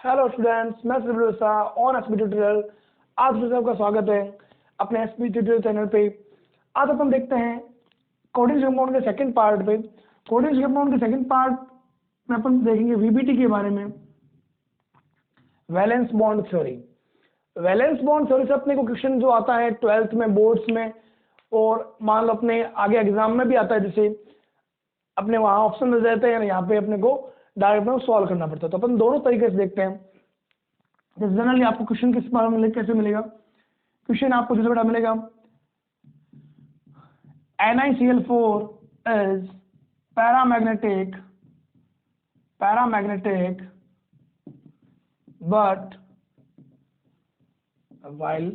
Hello students, मैं श्रीवसा on SP tutorial. आज फिर से आपका स्वागत है अपने एसपी ट्यूटोरियल चैनल पे। आज अपन देखते हैं कोऑर्डिनेशन कंपाउंड के सेकंड पार्ट पे। कोऑर्डिनेशन कंपाउंड के सेकंड पार्ट में अपन देखेंगे वीबीटी के बारे में, valence bond theory. Valence bond theory से अपने को क्वेश्चन जो आता है 12th में, बोर्ड्स में, और मान लो अपने आगे एग्जाम में भी आता है, जैसे अपने वहाँ ऑप्शन मिल जाते हैं, यहाँ पे अपने को डायरेक्ट में सॉल्व करना पड़ता है। तो अपन दोनों तरीके से देखते हैं। जैसे जनरली आपको क्वेश्चन किस बारे में कैसे मिलेगा, क्वेश्चन आपको जैसे बड़ा मिलेगा NiCl4 is paramagnetic but while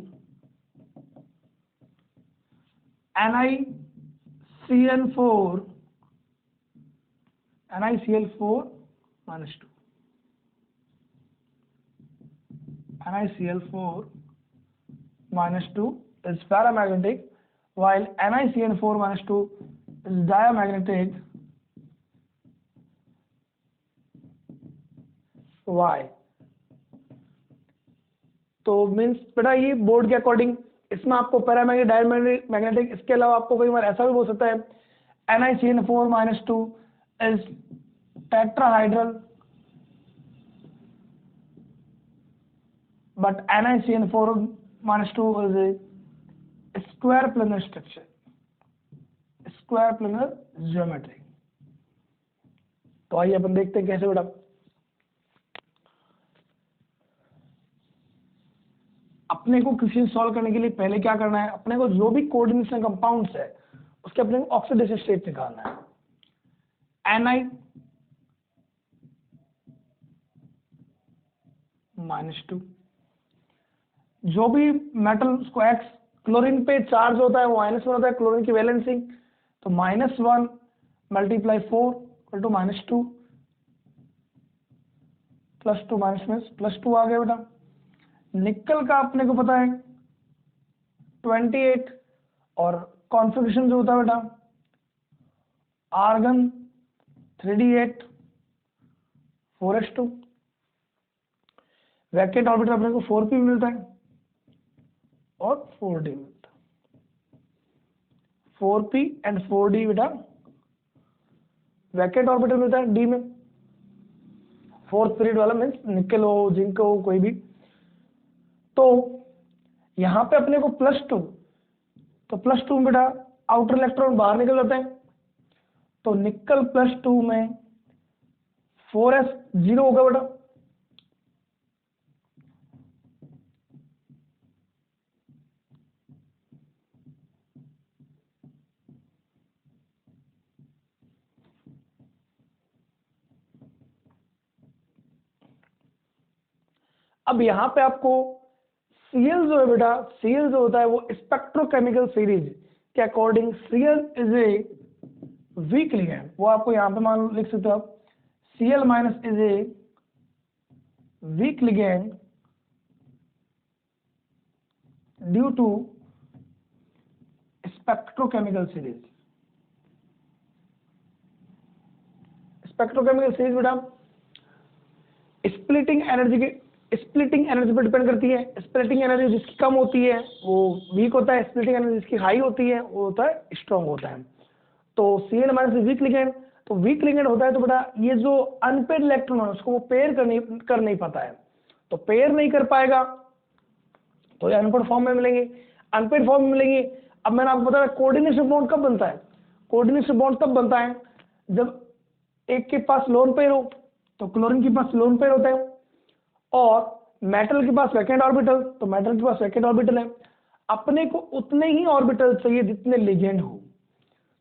NiCl4 minus 2 NiCl4 minus 2 is paramagnetic while NiCl4 minus 2 is diamagnetic. Why? तो मीन्स बेटा ये बोर्ड के अकॉर्डिंग इसमें आपको पैरामैग्नेटिक, डायमैग्नेटिक, इसके अलावा आपको कई बार ऐसा भी बोल सकता है NiCl4 minus 2 is tetrahedral but NiCl4 minus 2 is a square planar structure, square planar geometry। तो आइए अपन देखते हैं कैसे बेटा। अपने को क्वेश्चन सॉल्व करने के लिए पहले क्या करना है, अपने को जो भी कोऑर्डिनेशन कंपाउंड्स है उसके अपने को ऑक्सीडेशन स्टेट निकालना है। Ni -2, जो भी मेटल उसको X क्लोरीन पे चार्ज होता है वो -1 होता है, क्लोरीन की वैलेंसी, तो -1 × 4 = -2 +2 +2 आ गया बेटा। निकल का अपने को पता है 28 और कॉन्फ़िगरेशन जो होता है बेटा argon 3d8 4s2। Vacant orbital अपने को 4p मिलता है और 4d मिलता है। 4p एंड 4d बेटा वैकेंट ऑर्बिटल मिलता है d में। 4th पीरियड वाला मीन्स निकल हो, जिंक हो, कोई भी। तो यहाँ पे अपने को +2, तो +2 में बेटा आउटर इलेक्ट्रॉन बाहर निकल जाते हैं, तो निकल +2 में 4s 0 होगा बेटा। अब यहाँ पे आपको Cl जो है बेटा, Cl जो होता है वो स्पेक्ट्रोकेमिकल सीरीज के according Cl is a weak ligand. वो आपको यहाँ पे मान लिख सकते हो आप, Cl- is a weak ligand due to spectrochemical series. Spectrochemical series बेटा स्प्लिटिंग एनर्जी पर डिपेंड करती है। स्प्लिटिंग एनर्जी जिसकी कम होती है वो वीक होता है, स्प्लिटिंग एनर्जी जिसकी हाई होती है वो होता है स्ट्रॉन्ग होता है। तो Cl- वीक लिगैंड, तो वीक लिगैंड होता है तो बेटा ये जो अनपेयर इलेक्ट्रॉन है उसको वो पेयर कर नहीं पाता है, तो पेयर नहीं कर पाएगा तो ये अनपेयर फॉर्म में मिलेंगे, अनपेयर फॉर्म में मिलेंगे। अब मैंने आपको बताया कोऑर्डिनेशन बॉन्ड कब बनता है, कोऑर्डिनेशन बॉन्ड तब बनता है जब एक के पास लोन पेयर हो, तो क्लोरीन के पास लोन पेयर होता है, और मेटल के पास वैकेंट ऑर्बिटल, तो मेटल के पास वैकेंट ऑर्बिटल है। अपने को उतने ही ऑर्बिटल चाहिए जितने लिगेंड हो,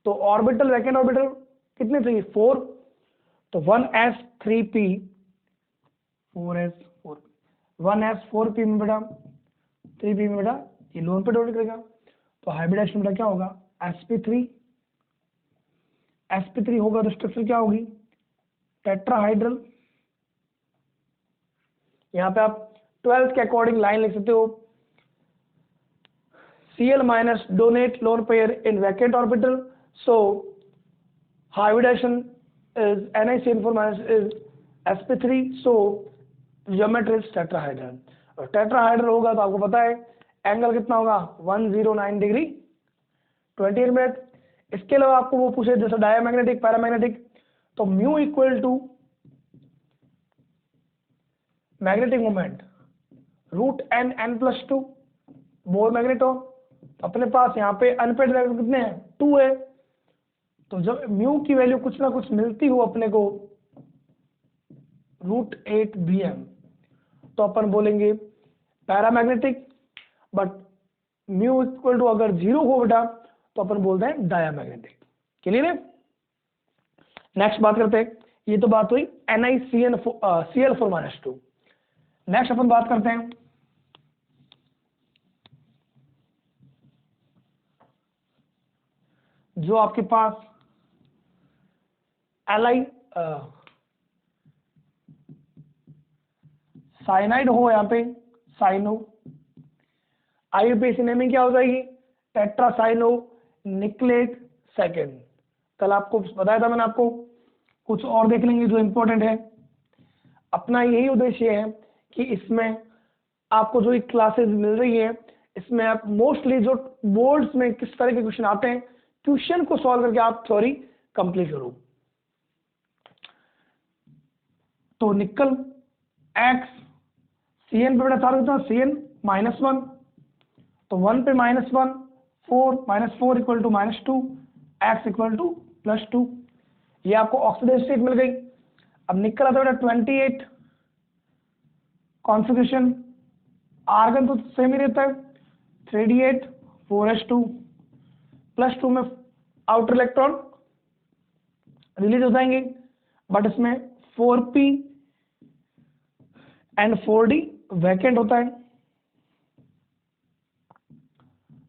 तो ऑर्बिटल वैकेंट ऑर्बिटल कितने चाहिए 4, तो 1s3p 4s4 1s4p में बेटा 3p में बेटा ये लोन पे डोनेट करेगा, तो हाइब्रिडाइजेशन बेटा क्या होगा sp3 होगा, तो स्ट्रक्चर क्या होगी टेट्राहाइड्रल। यहाँ पे आप 12th के अकॉर्डिंग लाइन लिख सकते हो, Cl- donate lone pair in vacant orbital, so hybridization is NiCl4- is sp3, so geometry is tetrahedral. और टेट्राहाइड्रल होगा तो आपको पता है एंगल कितना होगा 109 डिग्री 28 मिनट। इसके अलावा आपको वो पूछे जैसे डायमैग्नेटिक पैरामैग्नेटिक, तो mu equal to magnetic moment root n n plus 2 Bohr magneton. अपने पास यहाँ पे अनपेड इलेक्ट्रॉन कितने हैं 2 है, तो जब म्यू की वैल्यू कुछ ना कुछ मिलती हो अपने को √8 bm, तो अपन बोलेंगे paramagnetic. But mu equal to अगर 0 हो बेटा तो अपन बोलते हैं डायामैग्नेटिक। क्लियर है? नेक्स्ट बात करते हैं, ये तो बात हुई NiCl4-2। नेक्स्ट अपन बात करते हैं जो आपके पास एलाई साइनाइड हो, यहाँ पे साइनो IUPAC नेमिंग क्या हो जाएगी टेट्रासाइनो निकलेट सेकेंड। कल आपको बताया था मैंने आपको, कुछ और देख लेंगे जो इंपॉर्टेंट है। अपना यही उद्देश्य है कि इसमें आपको जो क्लासेस मिल रही है इसमें आप मोस्टली जो बोर्ड्स में किस तरह के क्वेश्चन आते हैं क्वेश्चन को सॉल्व करके आप थ्योरी कंप्लीट करो। तो निकल एक्स CN पे बेटा सारा कितना CN -1, तो 1 पे -1 4 -4 equal to -2 x equal to +2। ये आपको ऑक्सीडेशन स्टेट मिल गई। अब निकल आता है बेटा 28 कॉन्फ़िगरेशन, आर्गन तो सेम ही रहता है 3d8 4s2 +2 में आउटर इलेक्ट्रॉन रिलीज हो जाएंगे, बट इसमें 4p एंड 4d वैकेंट होता है।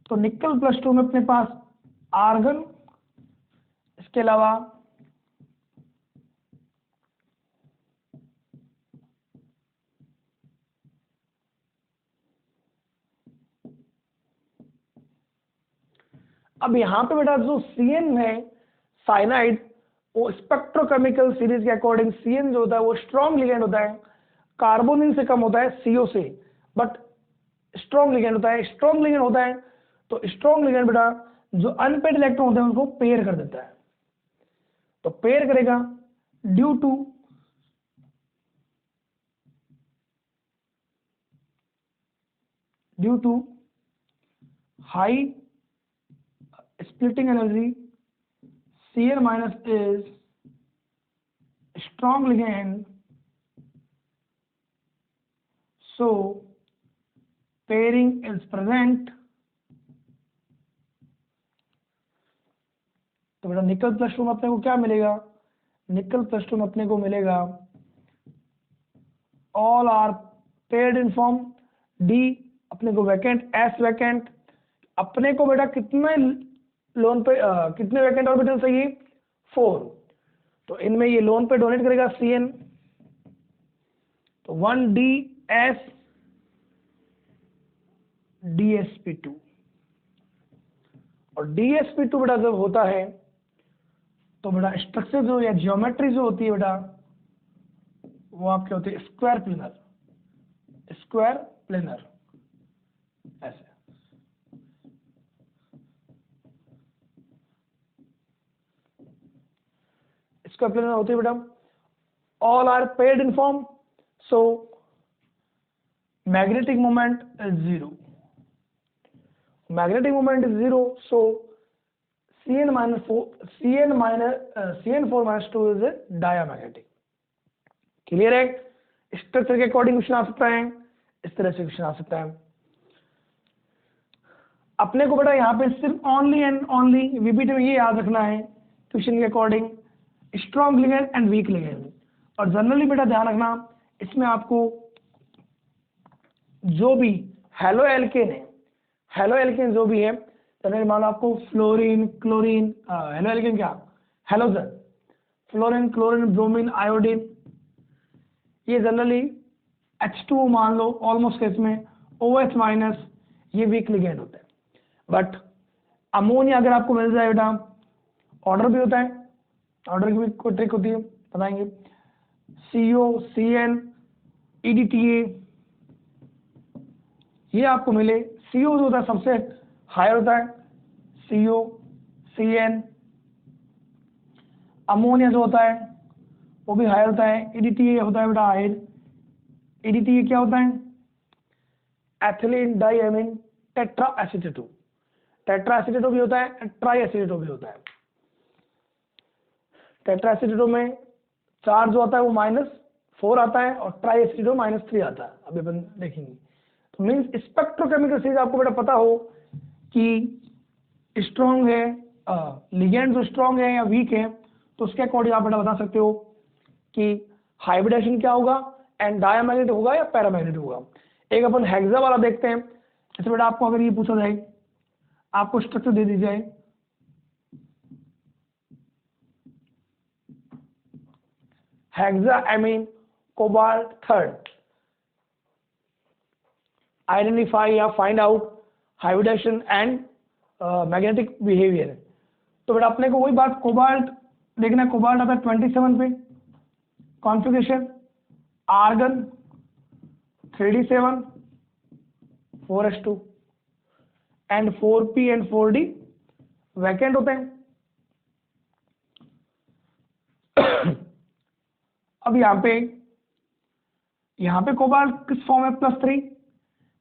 तो निकल +2 में अपने पास आर्गन, इसके अलावा अब यहां पे बेटा जो CN है साइनाइड, वो स्पेक्ट्रोकेमिकल सीरीज के अकॉर्डिंग CN जो होता है वो स्ट्रॉन्ग लिगेंड होता है, कार्बोनिल से कम होता है CO से, बट स्ट्रॉन्ग लिगेंड होता है। स्ट्रॉन्ग लिगेंड होता है तो स्ट्रॉन्ग लिगेंड बेटा जो अनपेड इलेक्ट्रॉन होते हैं उनको पेयर कर देता है। तो पेयर करेगा due to high splitting energy Cl minus is strong ligand, so pairing is present। तो बेटा निकल +2 में अपने को क्या मिलेगा, निकल +2 में अपने को मिलेगा all are paired in form, D अपने को वैकेंट, S वैकेंट। अपने को बेटा कितने लोन पे कितने वैकेंट ऑर्बिटल चाहिए 4, तो इनमें ये लोन पे डोनेट करेगा CN, तो 1ds dsp2। और dsp2 बेटा जब होता है तो बेटा स्ट्रक्चर जो या ज्योमेट्री जो होती है बेटा वो आपके होती है स्क्वायर प्लेनर ऐसे। स्क्वायर प्लेनर होती है बेटा all are paired in form, so magnetic moment is 0, magnetic moment is 0, so CN4-2 is a diamagnetic। Clear है? स्ट्रक्चर के अकॉर्डिंग क्वेश्चन आ सकता है, इस तरह से क्वेश्चन आ सकता है। अपने को बेटा यहाँ पे सिर्फ ओनली एंड ओनली VBT में ये याद रखना है क्वेश्चन के according strong ligand and week ligand. और जनरली बेटा ध्यान रखना इसमें आपको जो भी हेलो एल्केन है, हेलो एल्केन जो भी है, जनरली मान लो आपको फ्लोरीन क्लोरीन, हेलो एल्केन क्या halogen, fluorine chlorine bromine iodine, ये जनरली H2O मान लो ऑलमोस्ट केस में OH- ये वीक लिगेंड होते हैं। बट अमोनिया अगर आपको मिल जाए बेटा ऑर्डर भी होता है, ऑर्डर की भी कोई ट्रिक होती है बताएंगे। CO CN EDTA, ये आपको मिले। CO जो होता है सबसे हायर होता है, CO, CN। अमोनिया जो होता है वो भी हायर होता है। EDTA होता है बेटा हायर। EDTA क्या होता है? Ethylene diamine tetra acetate. Tetra acetate भी होता है, ट्राई एसीटेटो भी होता है। टेट्रा एसीटेटो में चार्ज जो आता है वो -4 आता है और ट्राई एसीटेटो -3 आता है। अभी अपन देखेंगे। तो मीन्स स्पेक्ट्रोकेमिकल सीरीज आपको बेटा पता हो कि स्ट्रॉन्ग है, लिगेंड जो स्ट्रॉन्ग है या वीक है, तो उसके अकॉर्डिंग आप बेटा बता सकते हो कि हाइब्रिडेशन क्या होगा, एंड डायमैग्नेटिक होगा या पैरामैग्नेटिक होगा। एक अपन हेक्सा वाला देखते हैं। जैसे बेटा आपको अगर ये पूछा जाए, आपको स्ट्रक्चर दे दी जाए, हेक्साएमीन कोबाल्ट थर्ड, आइडेंटिफाई या find out hybridisation and magnetic behaviour. तो बेटा अपने को वही बात कोबाल्ट देखना है। कोबाल्ट आता है 27 पे, configuration argon 3d7 4s2 and 4p and 4d vacant होते हैं। अब यहाँ पे कोबाल्ट किस फॉर्म है? +3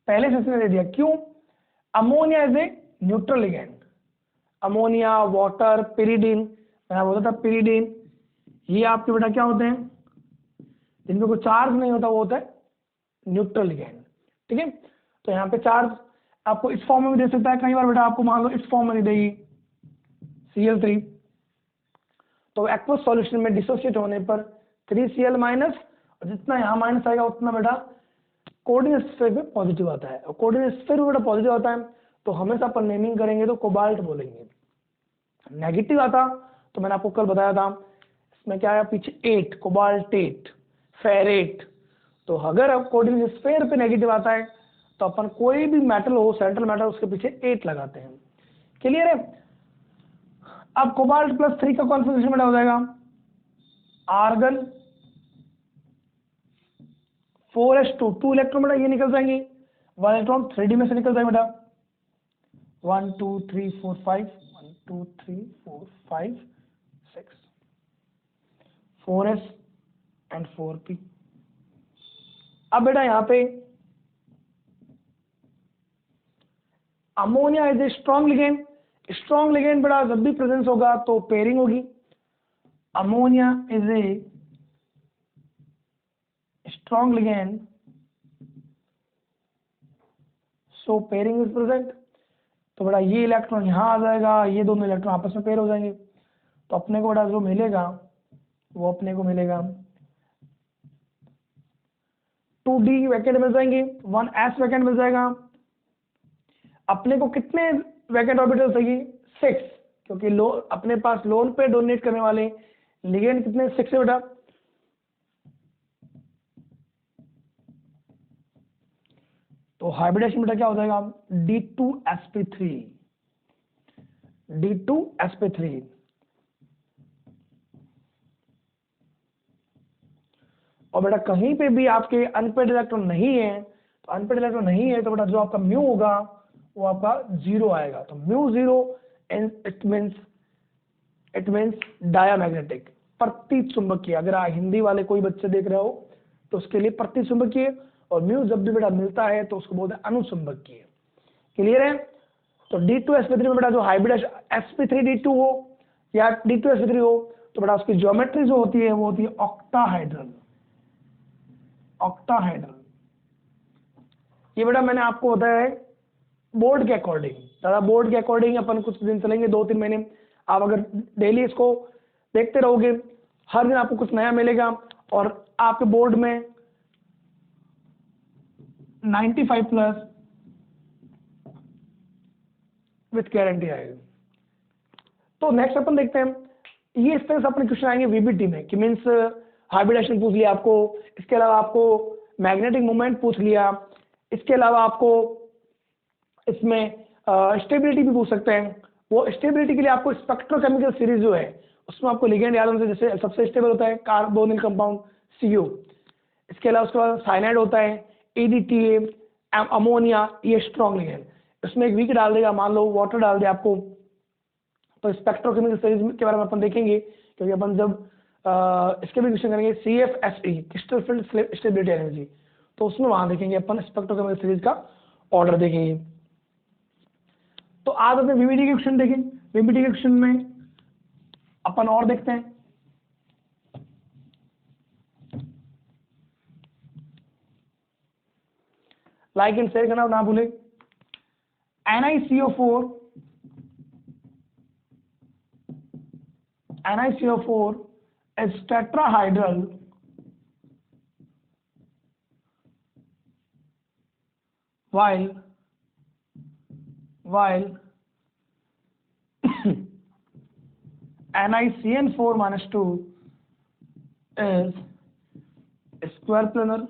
पहले से इसने दे दिया। क्यों? Ammonia is a neutral ligand. Ammonia, water, pyridine, मैंने बोला था पिरिडीन, ये आपके बेटा क्या होते हैं? जिनमें कोई चार्ज नहीं होता वो होता है न्यूट्रल लिगेंड। ठीक है, तो यहाँ पे चार्ज आपको इस फॉर्म में भी दे सकता है। कई बार बेटा आपको मान लो इस फॉर्म में नहीं देगी, Cl3, तो एक्वस सॉल्यूशन में डिसोसिएट होने पर 3Cl माइनस, और जितना यहाँ माइनस आएगा उतना बेटा कोऑर्डिनेट स्फीयर पे पॉजिटिव आता है। और कोऑर्डिनेट स्फीयर बेटा पॉजिटिव आता है तो हमेशा अपन नेमिंग करेंगे तो कोबाल्ट बोलेंगे। नेगेटिव आता तो मैंने आपको कल बताया था, इसमें क्या आया पीछे 8, कोबाल्टेट, फेरेट। तो अगर अब कोऑर्डिनेट स्फीयर पे नेगेटिव आता है तो अपन कोई भी मेटल हो, सेंट्रल मेटल, उसके पीछे 8 लगाते हैं। क्लियर है? अब कोबाल्ट +3 का कॉन्फ़िगरेशन बेटा हो जाएगा आर्गन 4s2, 2 इलेक्ट्रॉन बेटा ये निकल जाएंगे, 1 इलेक्ट्रॉन 3d में से निकल जाएगा बेटा। 1 2 3 4 5 1 2 3 4 5 6 4s एंड 4p। अब बेटा यहाँ पे ammonia is a strong ligand. Strong ligand बेटा जब भी प्रेजेंस होगा तो पेयरिंग होगी। Ammonia is a strong ligand, so pairing is present. तो बेटा ये इलेक्ट्रॉन यहाँ आ जाएगा, ये दोनों इलेक्ट्रॉन आपस में पेयर हो जाएंगे। तो अपने को बेटा जो मिलेगा वो अपने को मिलेगा 2d वैकेंट मिल जाएंगे, 1s वैकेंट मिल जाएगा। अपने को कितने वैकेंट ऑर्बिटल चाहिए? 6, क्योंकि अपने पास लोन पे डोनेट करने वाले लिगेंड कितने? 6 है बेटा। तो हाइब्रिडेशन बेटा क्या हो जाएगा? D2sp3, D2sp3। और बेटा कहीं पे भी आपके अनपेड इलेक्ट्रॉन नहीं है, तो अनपेड इलेक्ट्रॉन नहीं है तो बेटा जो आपका म्यू होगा वो आपका 0 आएगा। तो म्यू 0 इट मीन्स डायामैग्नेटिक, प्रति चुंबकीय। अगर हिंदी वाले कोई बच्चे देख रहे हो तो उसके लिए प्रति चुंबकीय, और म्यू जब भी बेटा मिलता है तो उसको बोलते हैं अनुचुंबकीय। क्लियर है? तो D2sp3 में बेटा जो हाइब्रिड sp3d2 हो या D2sp3 हो तो बेटा उसकी ज्योमेट्री जो होती है वो होती है ऑक्टाहाइड्रल। ऑक्टाहाइड्रल ये बेटा मैंने आपको बताया है बोर्ड के अकॉर्डिंग। दादा बोर्ड के अकॉर्डिंग अपन कुछ दिन चलेंगे, 2-3 महीने। आप अगर डेली इसको देखते रहोगे, हर दिन आपको कुछ नया मिलेगा और आपके बोर्ड में 95+ विथ गारंटी आएगा। तो नेक्स्ट अपन देखते हैं, ये इस तरह से अपने क्वेश्चन आएंगे VBT में कि मीन्स हाइब्रिडेशन पूछ लिया आपको, इसके अलावा आपको मैग्नेटिक मूवमेंट पूछ लिया, इसके अलावा आपको इसमें स्टेबिलिटी भी पूछ सकते हैं। वो स्टेबिलिटी के लिए आपको स्पेक्ट्रोकेमिकल सीरीज जो है उसमें आपको लिगेंड याद होना चाहिए। जैसे सबसे स्टेबल होता है कार्बोनिल कंपाउंड CO, इसके अलावा उसके बाद साइनाइड होता है, ADTA, अमोनिया, ये स्ट्रॉन्ग लिगेंड। इसमें एक वीक डाल देगा, मान लो वाटर डाल दिया आपको, तो स्पेक्ट्रोकेमिकल स्टडीज के बारे में अपन देखेंगे, क्योंकि अपन जब इसके भी क्वेश्चन करेंगे CFSE, crystal field stability energy, तो उसमें वहां देखेंगे अपन स्पेक्ट्रोकेमिकल स्टडीज का ऑर्डर देखेंगे। तो आज अपने VBD के क्वेश्चन देखें। VBD के क्वेश्चन में अपन और देखते हैं। लाइक एंड शेयर करना ना भूले। NiCO4 is tetrahedral while NiCN4-2 is square planar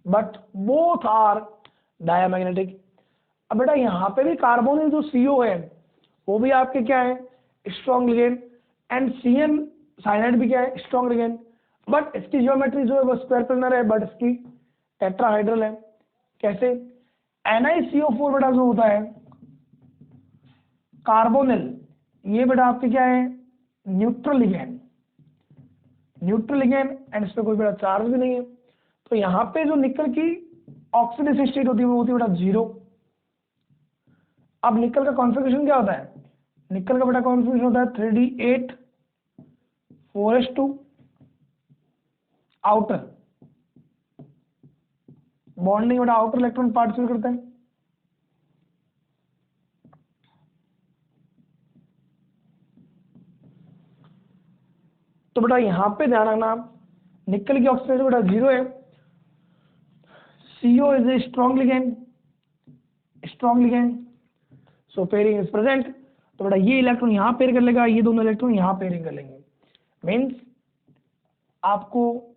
but both are diamagnetic। अब बेटा यहाँ पे भी कार्बोनिल जो CO है वो भी आपके क्या है, strong ligand, and CN cyanide भी क्या है, स्ट्रॉन्ग लिगेंड, बट इसकी ज्योमेट्री जो है वो स्क्वायर प्लेनर है, बट इसकी टेट्राहाइड्रल है। कैसे? NiCO4 बेटा जो होता है कार्बोनिल, ये बेटा आपके क्या है, न्यूट्रल लिगेंड, एंड इस पर कोई बेटा चार्ज भी नहीं है। तो यहाँ पे जो निकल की ऑक्सीडेटिव स्टेट होती है वो होती है बेटा 0। अब निकल का कॉन्फ़िगरेशन क्या होता है? निकल का बेटा कॉन्फ़िगरेशन होता है 3D8 4s2 आउटर बॉन्डिंग, बेटा आउटर इलेक्ट्रॉन पार्टिसिपेट करते हैं। तो बेटा यहां पे ध्यान रखना, निकल की ऑक्सीडेशन बेटा 0 है। CO is a strong ligand, so pairing is present. तो बेटा ये इलेक्ट्रॉन यहां पेयर कर लेगा, ये दोनों इलेक्ट्रॉन यहां पेयरिंग कर लेंगे। मीन्स आपको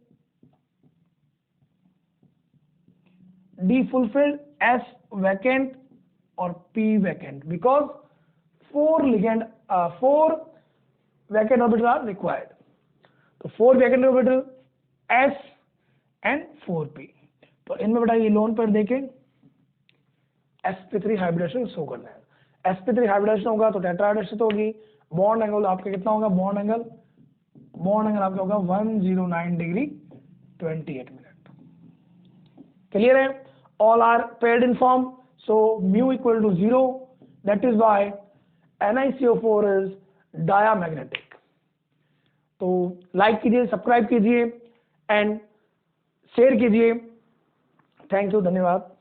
D फुलफिल्ड, S वैकेंट और P vacant, because 4 vacant orbital are required. तो 4 vacant orbital S and 4p। तो इनमें बेटा ये लोन पर देके sp3 हाइब्रिडेशन शो करना है। sp3 हाइब्रिडेशन होगा तो टेट्राहाइड्रेशन तो होगी। बॉन्ड एंगल आपका कितना होगा? बॉन्ड एंगल आपका होगा 109 डिग्री 28 मिनट। क्लियर है? All are paired in form, so mu equal to 0, that is why NiCO4 is diamagnetic. तो लाइक कीजिए, सब्सक्राइब कीजिए एंड शेयर कीजिए। थैंक यू, धन्यवाद।